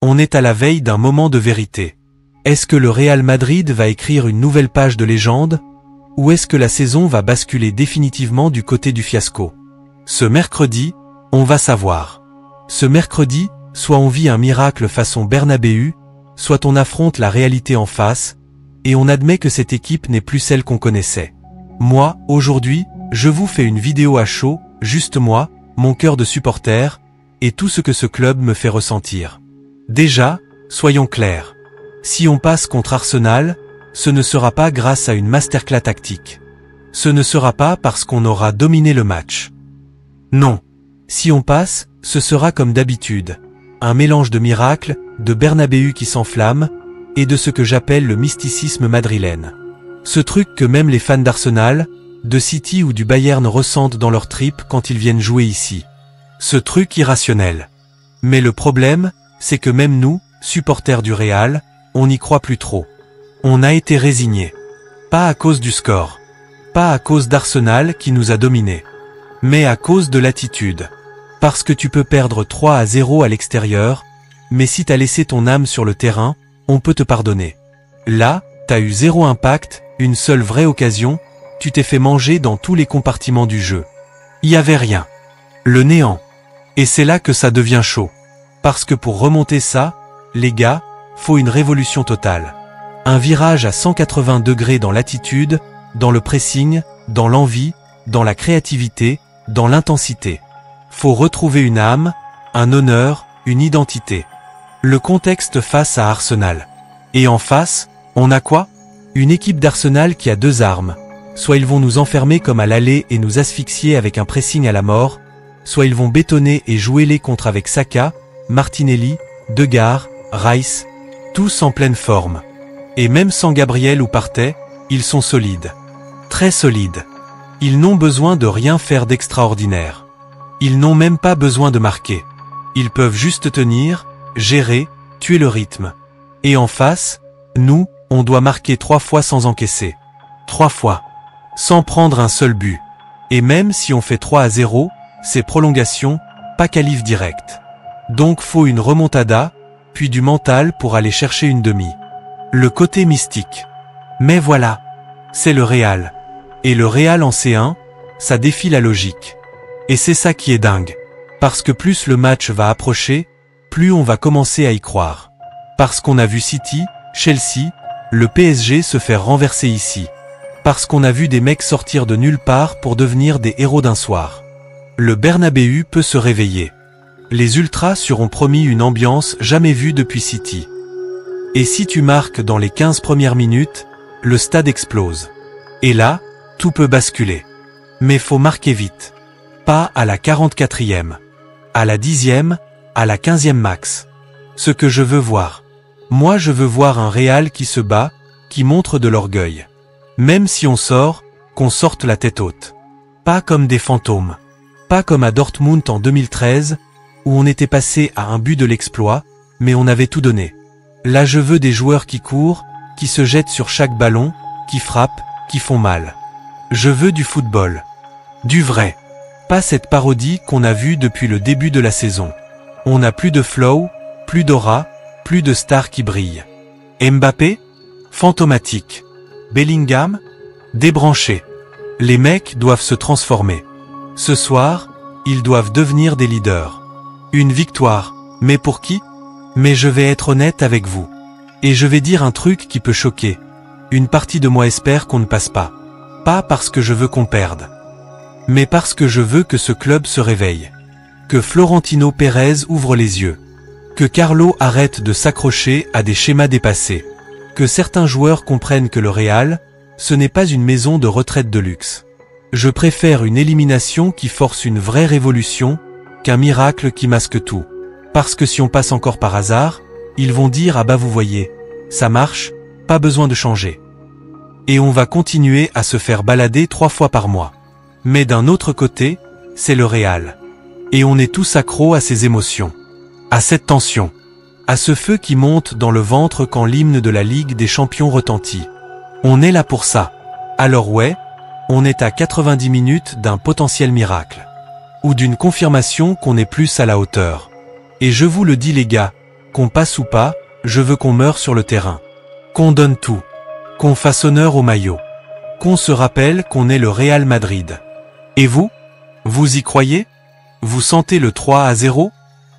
On est à la veille d'un moment de vérité. Est-ce que le Real Madrid va écrire une nouvelle page de légende? Ou est-ce que la saison va basculer définitivement du côté du fiasco? Ce mercredi, on va savoir. Ce mercredi, soit on vit un miracle façon Bernabéu, soit on affronte la réalité en face, et on admet que cette équipe n'est plus celle qu'on connaissait. Moi, aujourd'hui, je vous fais une vidéo à chaud, juste moi, mon cœur de supporter, et tout ce que ce club me fait ressentir. Déjà, soyons clairs. Si on passe contre Arsenal, ce ne sera pas grâce à une masterclass tactique. Ce ne sera pas parce qu'on aura dominé le match. Non. Si on passe, ce sera comme d'habitude. Un mélange de miracles, de Bernabéu qui s'enflamme, et de ce que j'appelle le mysticisme madrilène. Ce truc que même les fans d'Arsenal, de City ou du Bayern ressentent dans leur tripes quand ils viennent jouer ici. Ce truc irrationnel. Mais le problème, c'est que même nous, supporters du Real, on n'y croit plus trop. On a été résignés. Pas à cause du score. Pas à cause d'Arsenal qui nous a dominés. Mais à cause de l'attitude. Parce que tu peux perdre 3-0 à l'extérieur, mais si t'as laissé ton âme sur le terrain, on peut te pardonner. Là, t'as eu zéro impact, une seule vraie occasion, tu t'es fait manger dans tous les compartiments du jeu. Y avait rien. Le néant. Et c'est là que ça devient chaud. Parce que pour remonter ça, les gars, faut une révolution totale. Un virage à 180 degrés dans l'attitude, dans le pressing, dans l'envie, dans la créativité, dans l'intensité. Faut retrouver une âme, un honneur, une identité. Le contexte face à Arsenal. Et en face, on a quoi? Une équipe d'Arsenal qui a deux armes. Soit ils vont nous enfermer comme à l'aller et nous asphyxier avec un pressing à la mort, soit ils vont bétonner et jouer les contres avec Saka, Martinelli, Degar, Rice, tous en pleine forme. Et même sans Gabriel ou Partey, ils sont solides. Très solides. Ils n'ont besoin de rien faire d'extraordinaire. Ils n'ont même pas besoin de marquer. Ils peuvent juste tenir, gérer, tuer le rythme. Et en face, nous, on doit marquer 3 fois sans encaisser. 3 fois. Sans prendre un seul but. Et même si on fait 3-0, c'est prolongation, pas qualif direct. Donc faut une remontada, puis du mental pour aller chercher une demi. Le côté mystique. Mais voilà. C'est le Real. Et le Real en C1, ça défie la logique. Et c'est ça qui est dingue. Parce que plus le match va approcher, plus on va commencer à y croire. Parce qu'on a vu City, Chelsea, le PSG se faire renverser ici. Parce qu'on a vu des mecs sortir de nulle part pour devenir des héros d'un soir. Le Bernabéu peut se réveiller. Les Ultras seront promis une ambiance jamais vue depuis City. Et si tu marques dans les 15 premières minutes, le stade explose. Et là, tout peut basculer. Mais faut marquer vite. Pas à la 44e. À la 10e, à la 15e max. Ce que je veux voir. Moi je veux voir un Real qui se bat, qui montre de l'orgueil. Même si on sort, qu'on sorte la tête haute. Pas comme des fantômes. Pas comme à Dortmund en 2013, où on était passé à un but de l'exploit, mais on avait tout donné. Là je veux des joueurs qui courent, qui se jettent sur chaque ballon, qui frappent, qui font mal. Je veux du football. Du vrai. Pas cette parodie qu'on a vue depuis le début de la saison. On n'a plus de flow, plus d'aura, plus de stars qui brillent. Mbappé? Fantomatique. Bellingham? Débranché. Les mecs doivent se transformer. Ce soir, ils doivent devenir des leaders. Une victoire. Mais pour qui? Mais je vais être honnête avec vous. Et je vais dire un truc qui peut choquer. Une partie de moi espère qu'on ne passe pas. Pas parce que je veux qu'on perde. Mais parce que je veux que ce club se réveille. Que Florentino Pérez ouvre les yeux. Que Carlo arrête de s'accrocher à des schémas dépassés. Que certains joueurs comprennent que le Real, ce n'est pas une maison de retraite de luxe. Je préfère une élimination qui force une vraie révolution, qu'un miracle qui masque tout. Parce que si on passe encore par hasard, ils vont dire « Ah bah vous voyez, ça marche, pas besoin de changer ». Et on va continuer à se faire balader 3 fois par mois. Mais d'un autre côté, c'est le Real. Et on est tous accros à ces émotions. À cette tension. À ce feu qui monte dans le ventre quand l'hymne de la Ligue des Champions retentit. On est là pour ça. Alors ouais, on est à 90 minutes d'un potentiel miracle. Ou d'une confirmation qu'on est plus à la hauteur. Et je vous le dis les gars, Qu'on passe ou pas, je veux qu'on meure sur le terrain. Qu'on donne tout. Qu'on fasse honneur au maillot. Qu'on se rappelle qu'on est le Real Madrid. Et vous? Vous y croyez? Vous sentez le 3-0?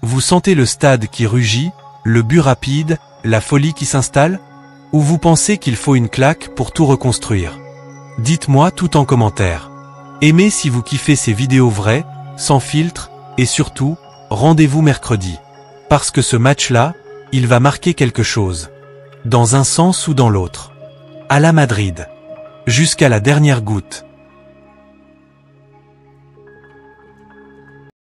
Vous sentez le stade qui rugit, le but rapide, la folie qui s'installe? Ou vous pensez qu'il faut une claque pour tout reconstruire? Dites-moi tout en commentaire. Aimez si vous kiffez ces vidéos vraies, sans filtre, et surtout, rendez-vous mercredi. Parce que ce match-là, il va marquer quelque chose. Dans un sens ou dans l'autre. À la Madrid. Jusqu'à la dernière goutte.